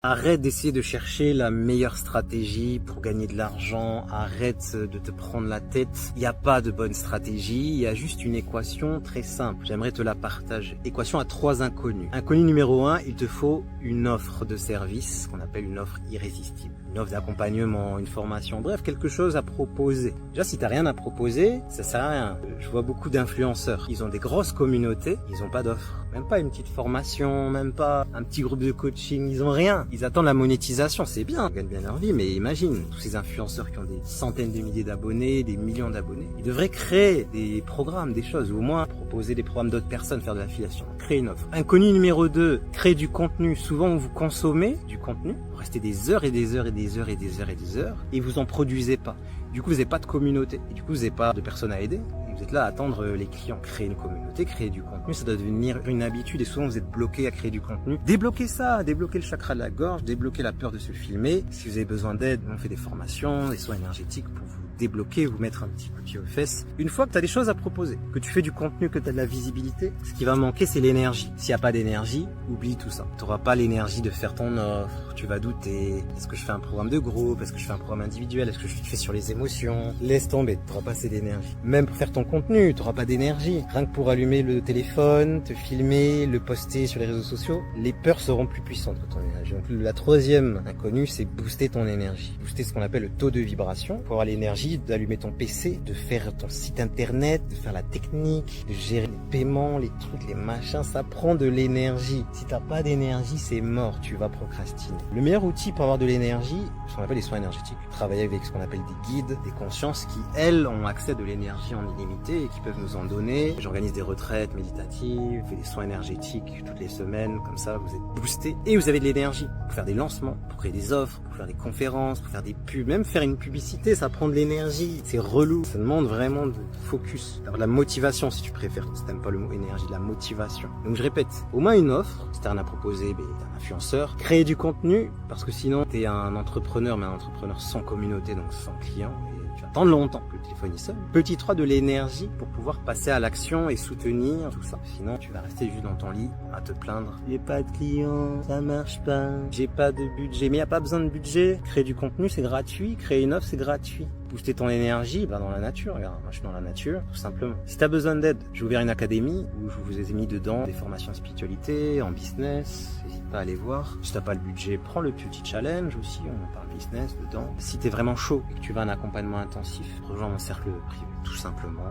Arrête d'essayer de chercher la meilleure stratégie pour gagner de l'argent, arrête de te prendre la tête. Il n'y a pas de bonne stratégie, il y a juste une équation très simple. J'aimerais te la partager. Équation à 3 inconnus. Inconnu numéro 1, il te faut une offre de service qu'on appelle une offre irrésistible. Une offre d'accompagnement, une formation, bref, quelque chose à proposer. Déjà, si tu n'as rien à proposer, ça sert à rien. Je vois beaucoup d'influenceurs. Ils ont des grosses communautés, ils n'ont pas d'offre. Même pas une petite formation, même pas un petit groupe de coaching, ils ont rien. Ils attendent la monétisation, c'est bien, ils gagnent bien leur vie, mais imagine, tous ces influenceurs qui ont des centaines de milliers d'abonnés, des millions d'abonnés, ils devraient créer des programmes, des choses, ou au moins proposer des programmes d'autres personnes, faire de l'affiliation, créer une offre. Inconnu numéro 2, créer du contenu. Souvent, vous consommez du contenu, vous restez des heures et des heures et des heures et des heures et des heures, et vous en produisez pas. Du coup, vous n'avez pas de communauté, et du coup, vous n'avez pas de personnes à aider. Vous êtes là à attendre les clients. Créer une communauté, créer du contenu, ça doit devenir une habitude et souvent vous êtes bloqué à créer du contenu. Débloquez ça, débloquez le chakra de la gorge, débloquez la peur de se filmer. Si vous avez besoin d'aide, on fait des formations, des soins énergétiques pour vous débloquer, vous mettre un petit coup de pied aux fesses. Une fois que tu as des choses à proposer, que tu fais du contenu, que tu as de la visibilité, ce qui va manquer, c'est l'énergie. S'il n'y a pas d'énergie, oublie tout ça. Tu n'auras pas l'énergie de faire ton offre, tu vas douter. Est-ce que je fais un programme de groupe? Est-ce que je fais un programme individuel? Est-ce que je fais sur les émotions? Laisse tomber, tu n'auras pas assez d'énergie. Même pour faire ton contenu, tu n'auras pas d'énergie. Rien que pour allumer le téléphone, te filmer, le poster sur les réseaux sociaux, les peurs seront plus puissantes que ton énergie. Donc la troisième inconnue, c'est booster ton énergie. Booster ce qu'on appelle le taux de vibration pour avoir l'énergie d'allumer ton PC, de faire ton site internet, de faire la technique, de gérer les paiements, les trucs, les machins, ça prend de l'énergie. Si t'as pas d'énergie, c'est mort, tu vas procrastiner. Le meilleur outil pour avoir de l'énergie, ce qu'on appelle les soins énergétiques. Travailler avec ce qu'on appelle des guides, des consciences qui, elles, ont accès à de l'énergie en illimité et qui peuvent nous en donner. J'organise des retraites méditatives, je fais des soins énergétiques toutes les semaines, comme ça vous êtes boosté et vous avez de l'énergie pour faire des lancements, pour créer des offres, pour faire des conférences, pour faire des pubs, même faire une publicité, ça prend de l'énergie. C'est relou, ça demande vraiment de focus, d'avoir de la motivation si tu préfères, si t'aimes pas le mot énergie, de la motivation. Donc je répète, au moins une offre, si t'as rien à proposer, t'es un influenceur, créer du contenu, parce que sinon t'es un entrepreneur, mais un entrepreneur sans communauté, donc sans clients, et tu vas attendre longtemps que le téléphone y sonne. Petit 3, de l'énergie pour pouvoir passer à l'action et soutenir tout ça. Sinon tu vas rester juste dans ton lit à te plaindre. J'ai pas de clients, ça marche pas, j'ai pas de budget, mais y a pas besoin de budget. Créer du contenu c'est gratuit, créer une offre c'est gratuit. Booster ton énergie, va dans la nature, regarde, moi je suis dans la nature, tout simplement. Si tu as besoin d'aide, j'ai ouvert une académie où je vous ai mis dedans des formations en spiritualité, en business, n'hésite pas à aller voir. Si t'as pas le budget, prends le petit challenge aussi, on parle business dedans. Si t'es vraiment chaud et que tu veux un accompagnement intensif, rejoins mon cercle privé, tout simplement.